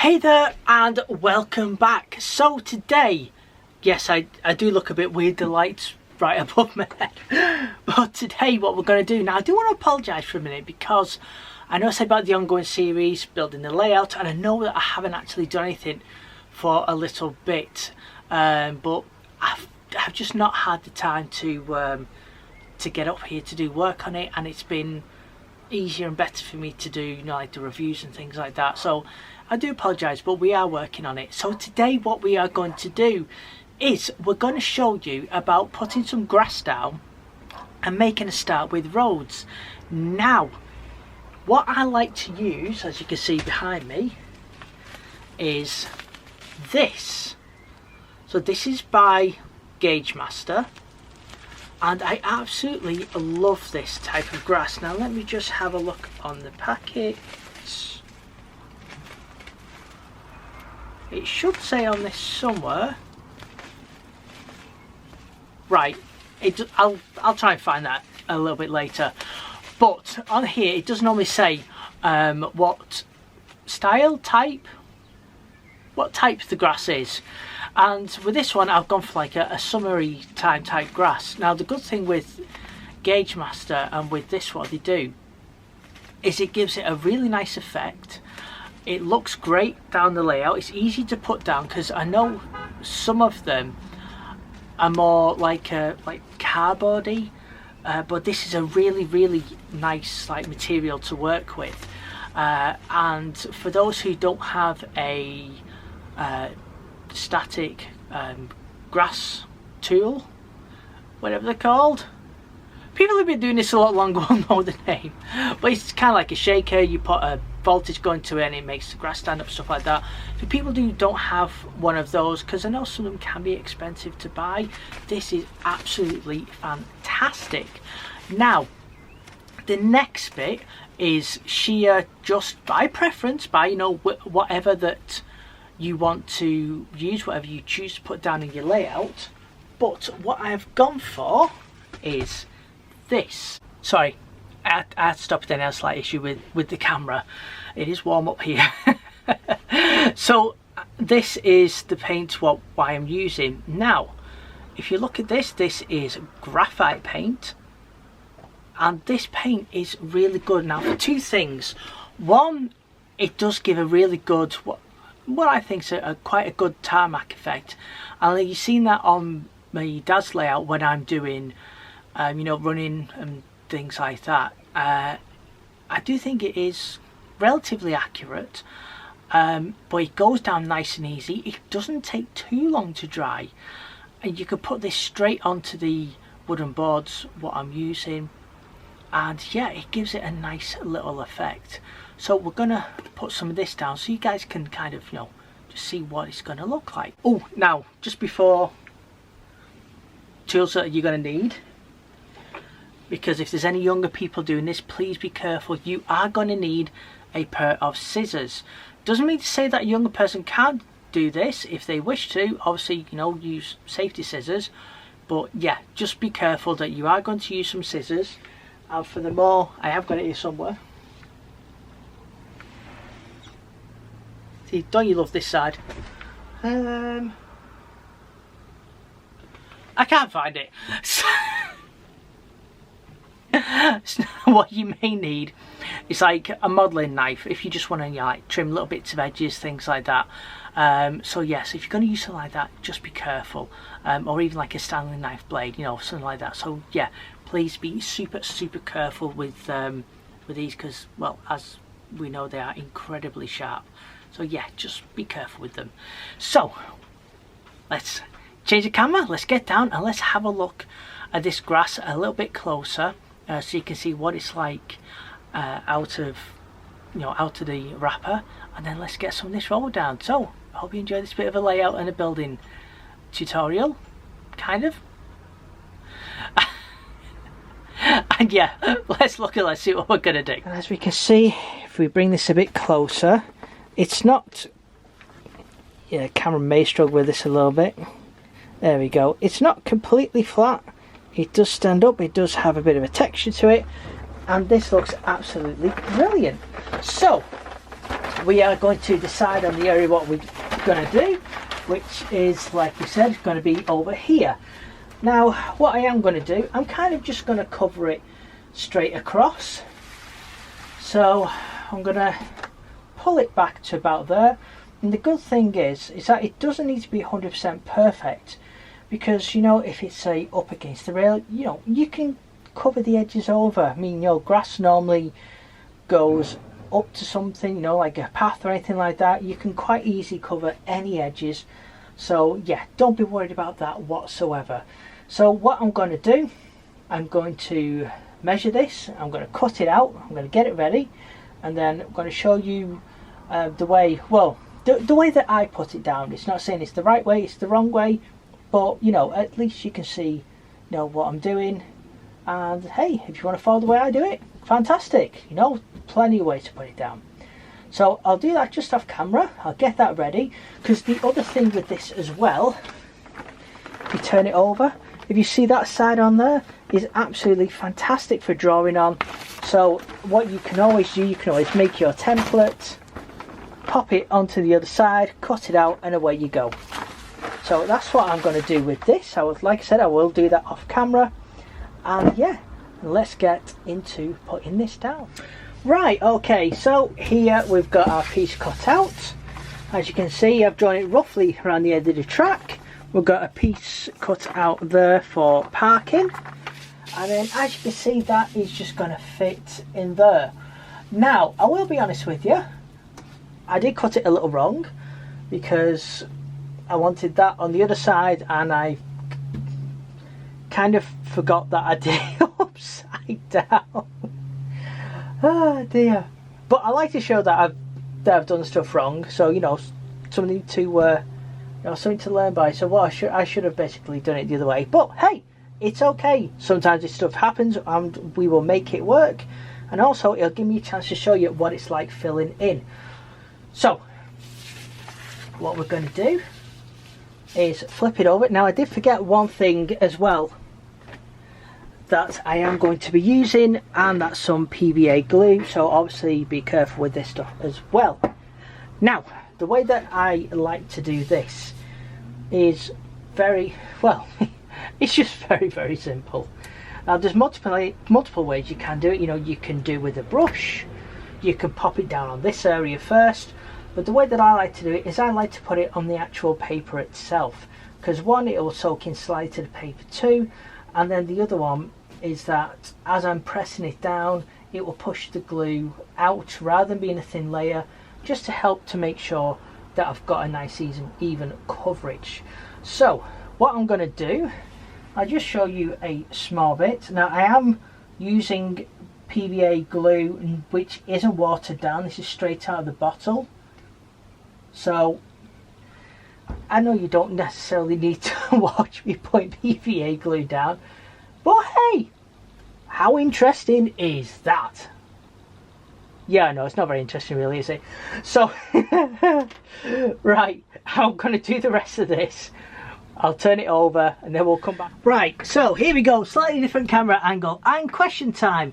Hey there and welcome back. So today, yes, I do look a bit weird, the lights right above my head. But today what we're going to do, now I do want to apologise for a minute because I know I said about the ongoing series, building the layout, and I know that I haven't actually done anything for a little bit. But I've just not had the time to get up here to do work on it, and it's been easier and better for me to do, you know, like the reviews and things like that. So I do apologise, but we are working on it. So today what we are going to do is we're going to show you about putting some grass down and making a start with roads. Now, what I like to use, as you can see behind me, is this. So this is by Gagemaster, and I absolutely love this type of grass. Now let me just have a look on the packet. It should say on this somewhere. Right, I'll try and find that a little bit later. But on here it does normally say what type the grass is. And with this one I've gone for like a summery time type grass. Now the good thing with Gagemaster and with this, what they do is it gives it a really nice effect. It looks great down the layout. It's easy to put down because I know some of them are more like cardboardy, but this is a really nice like material to work with. And for those who don't have a static grass tool, whatever they're called, people who've been doing this a lot longer will know the name, but it's kind of like a shaker. You put a voltage going to it and it makes the grass stand up, stuff like that. For people who don't have one of those, because I know some of them can be expensive to buy, this is absolutely fantastic. Now the next bit is sheer, just by preference, by, you know, whatever that you want to use, whatever you choose to put down in your layout. But what I've gone for is this. Sorry, I had to stop. Then I had a slight issue with the camera. It is warm up here. So this is the paint what I'm using. Now if you look at this, this is graphite paint, and this paint is really good. Now for two things. One, it does give a really good, what I think is quite a good tarmac effect, and you've seen that on my dad's layout when I'm doing you know, running and things like that. I do think it is relatively accurate, but it goes down nice and easy. It doesn't take too long to dry, and you could put this straight onto the wooden boards what I'm using, and yeah, it gives it a nice little effect. So we're gonna put some of this down so you guys can kind of, you know, just see what it's gonna look like. Oh, now just before, tools that you're gonna need, because if there's any younger people doing this, please be careful. You are going to need a pair of scissors. Doesn't mean to say that a younger person can't do this if they wish to. Obviously, you know, use safety scissors, but yeah, just be careful that you are going to use some scissors. And for the more, I have got it here somewhere. See, don't you love this side? I can't find it. So what you may need is like a modelling knife if you just want to, you know, like trim little bits of edges, things like that. So yes, if you're going to use something like that, just be careful. Or even like a Stanley knife blade, you know, something like that. So yeah, please be super careful with these, because, well, as we know, they are incredibly sharp. So yeah, just be careful with them. So let's change the camera, let's get down and let's have a look at this grass a little bit closer. So you can see what it's like out of the wrapper, and then let's get some of this road down. So I hope you enjoy this bit of a layout and a building tutorial, kind of. And yeah, let's see what we're gonna do. And as we can see, if we bring this a bit closer, it's not, yeah, camera may struggle with this a little bit. There we go. It's not completely flat. It does stand up, it does have a bit of a texture to it, and this looks absolutely brilliant. So we are going to decide on the area what we're going to do, which is, like we said, going to be over here. Now what I am going to do, I'm kind of just going to cover it straight across. So I'm going to pull it back to about there, and the good thing is that it doesn't need to be 100% perfect, because, you know, if it's, say, up against the rail, you know, you can cover the edges over. I mean, you know, grass normally goes up to something, you know, like a path or anything like that. You can quite easily cover any edges, so yeah, don't be worried about that whatsoever. So what I'm going to do, I'm going to measure this, I'm going to cut it out, I'm going to get it ready, and then I'm going to show you the way, well, the way that I put it down. It's not saying it's the right way, it's the wrong way, but, you know, at least you can see, you know, what I'm doing. And hey, if you want to follow the way I do it, fantastic, you know, plenty of ways to put it down. So I'll do that just off camera, I'll get that ready, because the other thing with this as well, you turn it over, if you see that side on there, is absolutely fantastic for drawing on. So what you can always do, you can always make your template, pop it onto the other side, cut it out, and away you go. So that's what I'm going to do with this. Like I said, I will do that off camera. And yeah, let's get into putting this down. Right, okay, so here we've got our piece cut out. As you can see, I've drawn it roughly around the end of the track. We've got a piece cut out there for parking. And then as you can see, that is just going to fit in there. Now, I will be honest with you, I did cut it a little wrong, because I wanted that on the other side, and I kind of forgot that I did it upside down. Oh dear. But I like to show that I've done stuff wrong, so, you know, something to you know, something to learn by. So what I should have basically done it the other way, but hey, it's okay. Sometimes this stuff happens, and we will make it work. And also it'll give me a chance to show you what it's like filling in. So what we're going to do is flip it over. Now I did forget one thing as well that I am going to be using, and that's some PVA glue, so obviously be careful with this stuff as well. Now the way that I like to do this is very, well, it's just very simple. Now there's multiple ways you can do it. You know, you can do with a brush, you can pop it down on this area first, but the way that I like to do it is I like to put it on the actual paper itself, because one, it will soak in slightly to the paper too, and then the other one is that as I'm pressing it down, it will push the glue out rather than being a thin layer, just to help to make sure that I've got a nice even coverage. So what I'm going to do, I'll just show you a small bit. Now I am using PVA glue which isn't watered down, this is straight out of the bottle. So I know you don't necessarily need to watch me put PVA glue down, but hey, how interesting is that? Yeah, no, it's not very interesting really, is it? So right, I'm going to do the rest of this. I'll turn it over and then we'll come back. Right, so here we go, slightly different camera angle and question time.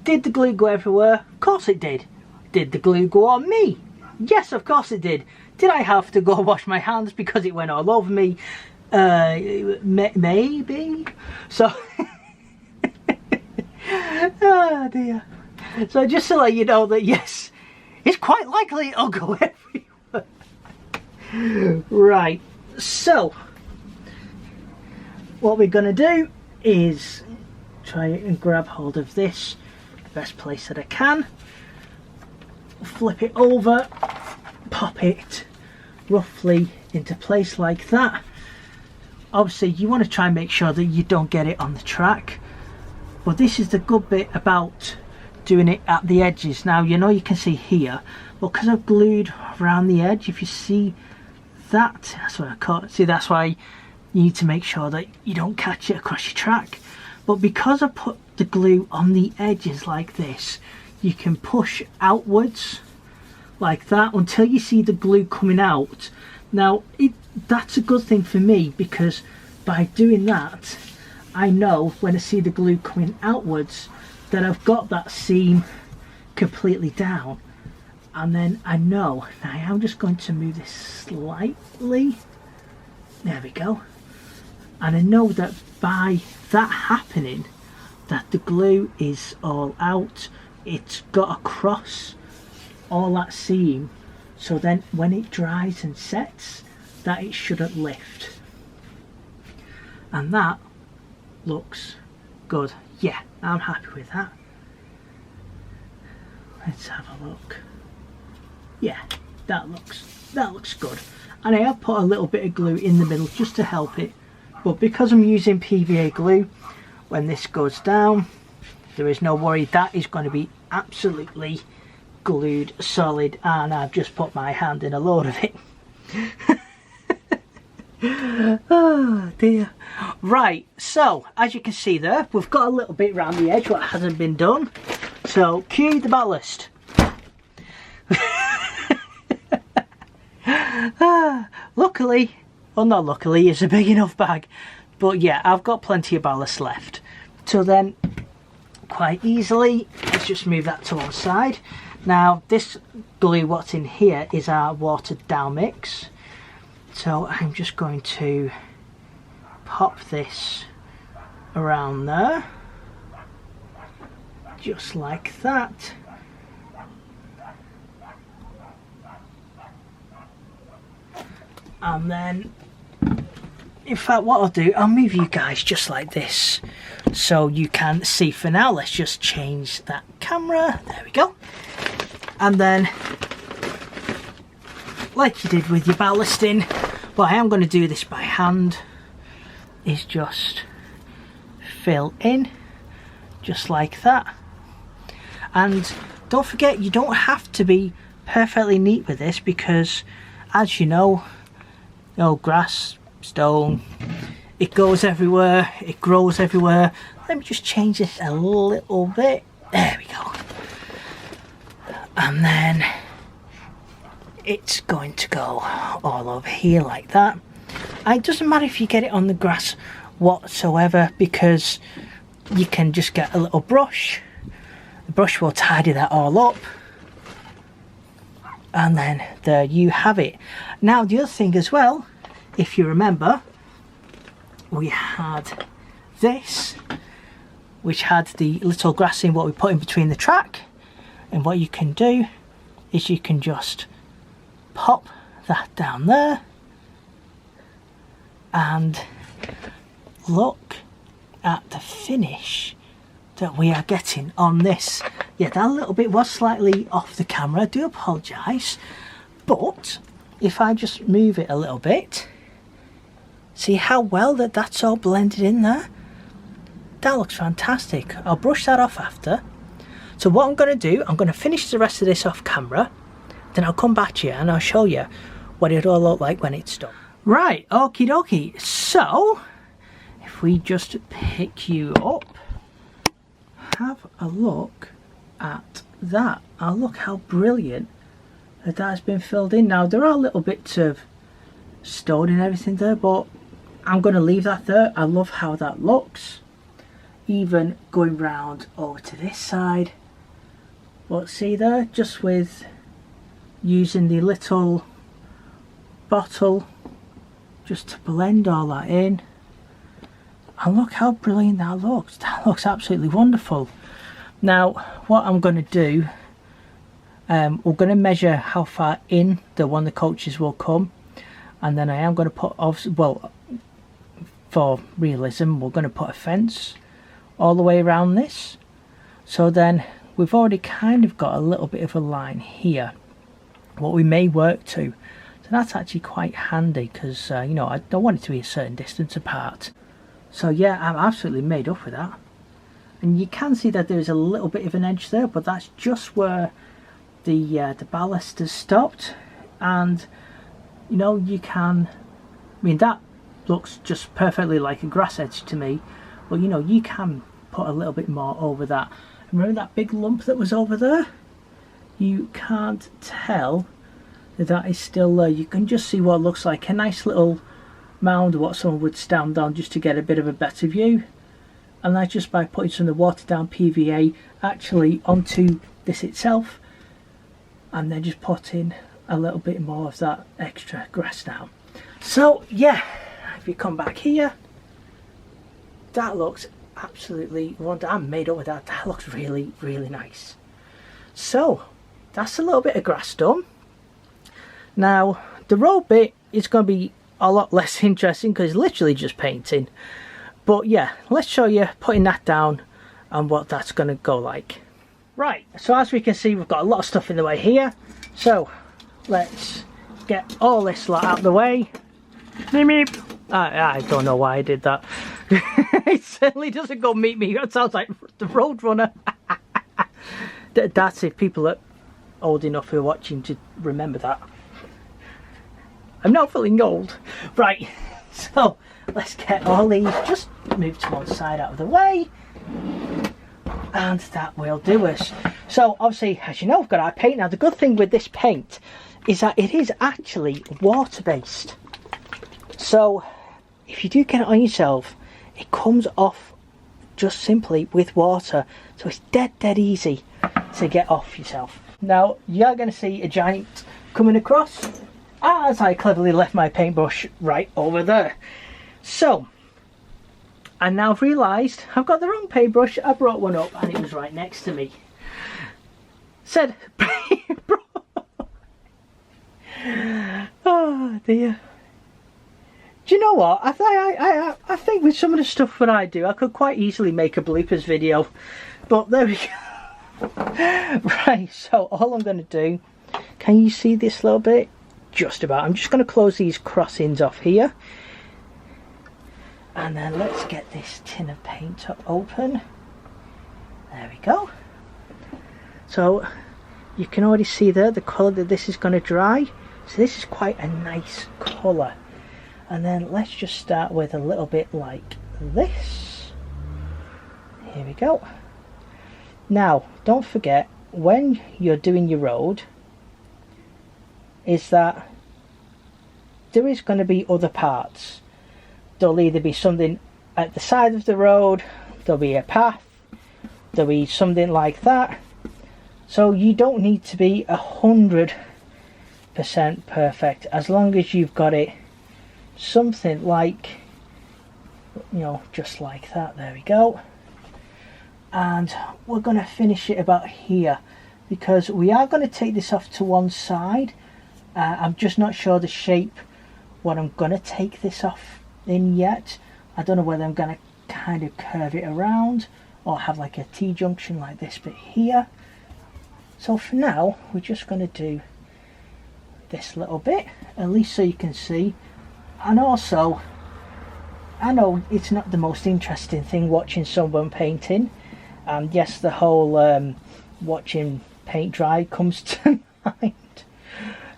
Did the glue go everywhere? Of course it did. Did the glue go on me? Yes, of course it did. Did I have to go wash my hands because it went all over me? Maybe. So oh dear. So just to let you know that yes, it's quite likely it'll go everywhere. Right, so what we're going to do is try and grab hold of this the best place that I can, flip it over, pop it roughly into place like that. Obviously you want to try and make sure that you don't get it on the track, but this is the good bit about doing it at the edges. Now you know you can see here, but because I've glued around the edge, if you see that, that's what I caught. See, that's why you need to make sure that you don't catch it across your track. But because I put the glue on the edges like this, you can push outwards like that until you see the glue coming out. Now that's a good thing for me, because by doing that I know when I see the glue coming outwards that I've got that seam completely down, And then I know, now I am just going to move this slightly. There we go. And I know that by that happening, that the glue is all out. It's got across all that seam. So then when it dries and sets, that it shouldn't lift. And that looks good. Yeah, I'm happy with that. Let's have a look. Yeah, that looks good. And I have put a little bit of glue in the middle just to help it, but because I'm using PVA glue, when this goes down, there is no worry, that is going to be absolutely glued solid, and I've just put my hand in a load of it. Oh dear. Right, so as you can see there, we've got a little bit around the edge what hasn't been done, so cue the ballast. Luckily, well, not luckily, it's a big enough bag, but yeah, I've got plenty of ballast left. So then, quite easily, let's just move that to one side. Now, this glue, what's in here, is our watered down mix. So I'm just going to pop this around there, just like that. And then, in fact, what I'll do, I'll move you guys just like this so you can see. For now, let's just change that camera. There we go. And then, like you did with your ballasting, what I am going to do this by hand is just fill in just like that. And don't forget, you don't have to be perfectly neat with this, because as you know, grass, stone, it goes everywhere, it grows everywhere. Let me just change this a little bit. There we go. And then it's going to go all over here like that. And it doesn't matter if you get it on the grass whatsoever, because you can just get a little brush. The brush will tidy that all up. And then there you have it. Now the other thing as well, if you remember, we had this, which had the little grassing what we put in between the track. And what you can do is you can just pop that down there and look at the finish that we are getting on this. Yeah, that little bit was slightly off the camera, I do apologise, but if I just move it a little bit, see how well that's all blended in there? That looks fantastic. I'll brush that off after. So what I'm going to do, I'm going to finish the rest of this off camera, then I'll come back to you and I'll show you what it'll look like when it's done. Right, okie dokie. So, if we just pick you up, have a look at that. And look how brilliant that has been filled in. Now, there are little bits of stone and everything there, but I'm going to leave that there. I love how that looks. Even going round over to this side. But see there, just with using the little bottle just to blend all that in. And look how brilliant that looks. That looks absolutely wonderful. Now, what I'm going to do, we're going to measure how far in one of the coaches will come. And then I am going to put, well, for realism, we're going to put a fence all the way around this. So then we've already kind of got a little bit of a line here, what we may work to. So that's actually quite handy, because you know, I don't want it to be a certain distance apart. So yeah, I'm absolutely made up with that. And you can see that there's a little bit of an edge there, but that's just where the ballast has stopped. And you know, you can, I mean, that looks just perfectly like a grass edge to me. But you know, you can put a little bit more over that. Remember that big lump that was over there? You can't tell that is still there. You can just see what looks like a nice little mound of what someone would stand on just to get a bit of a better view. And that's just by putting some of the watered down PVA actually onto this itself. and then just put in a little bit more of that extra grass down. So yeah, if you come back here, that looks absolutely wonderful. I'm made up with that. That looks really, really nice. So that's a little bit of grass done. Now the road bit is going to be a lot less interesting because it's literally just painting. But yeah, let's show you putting that down and what that's going to go like. Right, so as we can see, we've got a lot of stuff in the way here. So let's get all this lot out of the way. Meep meep. I don't know why I did that. It certainly doesn't go meet me. That sounds like the Roadrunner. That's if people are old enough who are watching to remember that. I'm not feeling old. Right, so let's get all these just moved to one side out of the way. And that will do us. So obviously, as you know, we've got our paint. Now the good thing with this paint is that it is actually water based. So if you do get it on yourself, it comes off just simply with water. So it's dead easy to get off yourself. Now you're going to see a giant coming across as I cleverly left my paintbrush right over there. So I now realised I've got the wrong paintbrush. I brought one up and it was right next to me. Said paintbrush. Oh dear. Do you know what? I think with some of the stuff that I do, I could quite easily make a bloopers video. But there we go. Right, so all I'm going to do, can you see this little bit? Just about. I'm just going to close these crossings off here. And then let's get this tin of paint open. There we go. So you can already see there the colour that this is going to dry. So this is quite a nice colour. And then let's just start with a little bit like this. Here we go. Now don't forget, when you're doing your road, is that there is going to be other parts. There'll either be something at the side of the road, there'll be a path, there'll be something like that. So you don't need to be 100% perfect, as long as you've got it something like, you know, just like that. There we go. And we're going to finish it about here, because we are going to take this off to one side. I'm just not sure the shape what I'm going to take this off in yet. I don't know whether I'm going to kind of curve it around or have like a T-junction like this bit here. So for now we're just going to do this little bit, at least so you can see. And also, I know it's not the most interesting thing watching someone painting, and yes, the whole watching paint dry comes to mind.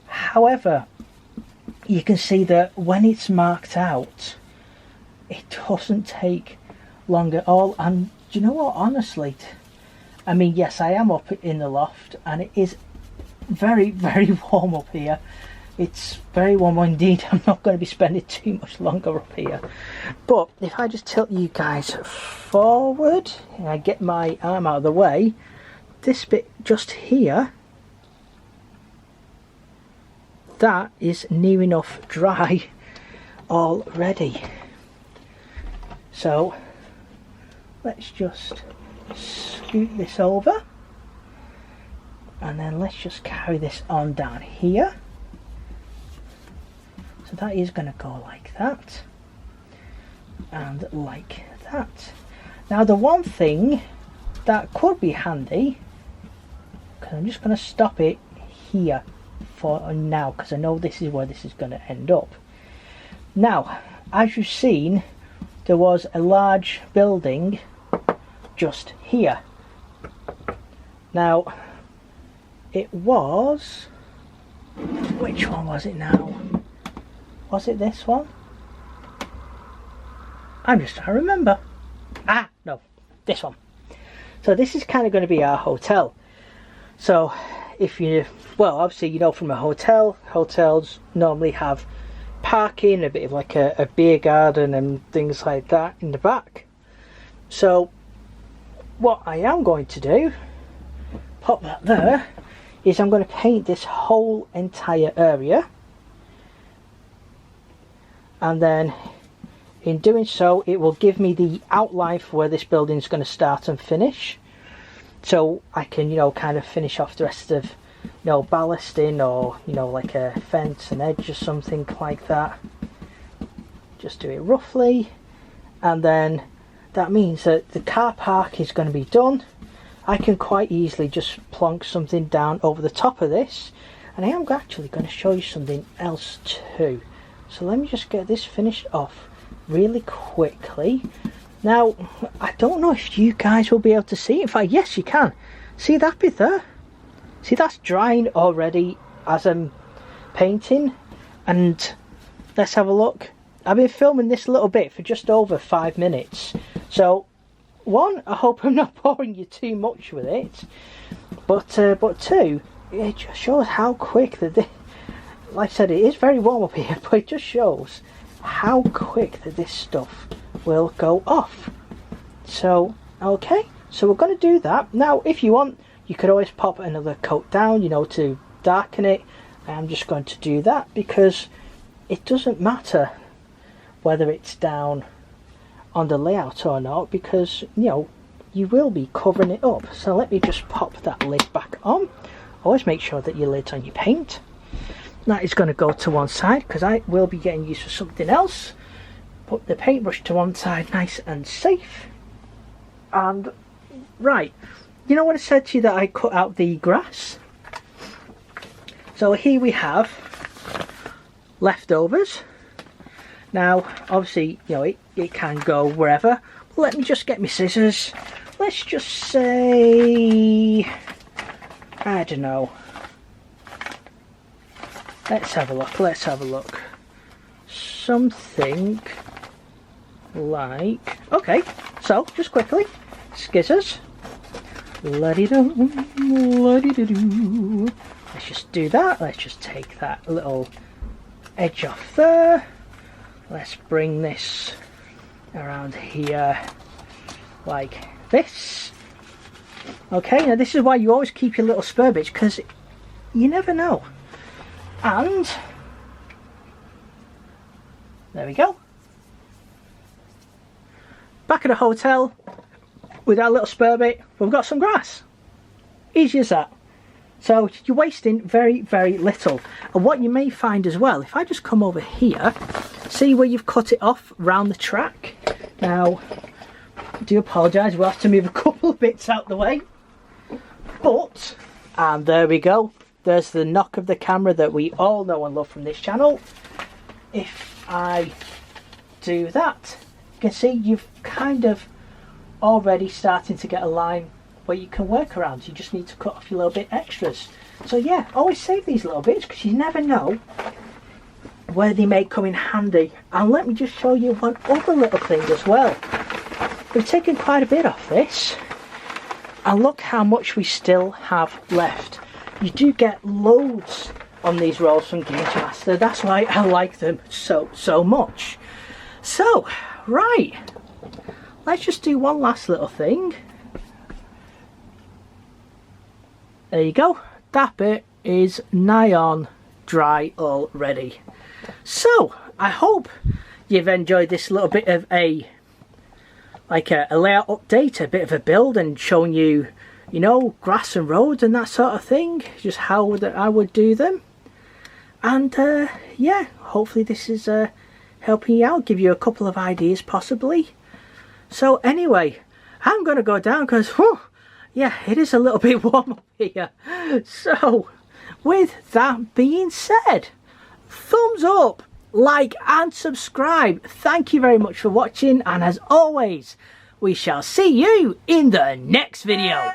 However, you can see that when it's marked out, it doesn't take long at all. And do you know what, honestly, I mean, yes, I am up in the loft and it is very warm up here. It's very warm indeed. I'm not going to be spending too much longer up here. But if I just tilt you guys forward and I get my arm out of the way, this bit just here, that is near enough dry already. So let's just scoot this over and then let's just carry this on down here. So that is going to go like that and like that. Now the one thing that could be handy, because I'm just going to stop it here for now, because I know this is where this is going to end up. Now, as you've seen, there was a large building just here. Now, it was, which one was it now? Was it this one? I'm just trying to remember. Ah, no, this one. So this is kind of going to be our hotel. So if you, well, obviously, you know, from a hotel, hotels normally have parking, a bit of like a beer garden and things like that in the back. So what I am going to do, pop that there, is I'm going to paint this whole entire area, and then in doing so it will give me the outline for where this building is going to start and finish, so I can, you know, kind of finish off the rest of, you know, ballasting, or, you know, like a fence, an edge or something like that. Just do it roughly, and then that means that the car park is going to be done. I can quite easily just plonk something down over the top of this, and I am actually going to show you something else too. So let me just get this finished off really quickly. Now, I don't know if you guys will be able to see. In fact, yes, you can. See that bit there? See, that's drying already as I'm painting. And let's have a look. I've been filming this little bit for just over 5 minutes. So, one, I hope I'm not boring you too much with it. But two, it just shows how quick that this, like I said, it is very warm up here, but it just shows how quick that this stuff will go off. So, okay, so we're going to do that. Now, if you want, you could always pop another coat down, you know, to darken it. I'm just going to do that because it doesn't matter whether it's down on the layout or not, because, you know, you will be covering it up. So let me just pop that lid back on. Always make sure that your lid's on your paint. That is going to go to one side because I will be getting used for something else. Put the paintbrush to one side, nice and safe. And right, you know what I said to you that I cut out the grass? So here we have leftovers. Now, obviously, you know, it can go wherever. But let me just get my scissors. Let's just say, I don't know. Let's have a look, let's have a look. Something like, okay, so just quickly, scissors. La-di-dum, la-di-da-doo. Let's just do that. Let's just take that little edge off there. Let's bring this around here like this. Okay, now this is why you always keep your little spare bits, because you never know. And there we go. Back at the hotel with our little spare bit, we've got some grass. Easy as that. So you're wasting very, very little. And what you may find as well, if I just come over here, see where you've cut it off round the track. Now, I do apologise, we'll have to move a couple of bits out the way. But, and there we go. There's the knock of the camera that we all know and love from this channel. If I do that, you can see you've kind of already starting to get a line where you can work around. You just need to cut off your little bit extras. So yeah, always save these little bits because you never know where they may come in handy. And let me just show you one other little thing as well. We've taken quite a bit off this, and look how much we still have left. You do get loads on these rolls from Gauge Master. That's why I like them so much. So, right, let's just do one last little thing. There you go. That bit is nigh on dry already. So, I hope you've enjoyed this little bit of a layout update, a bit of a build, and showing you, you know, grass and roads and that sort of thing, just how I would do them. And yeah, hopefully this is helping you out, give you a couple of ideas possibly. So anyway, I'm gonna go down because yeah, it is a little bit warm up here. So with that being said, thumbs up, like and subscribe. Thank you very much for watching, and as always, we shall see you in the next video.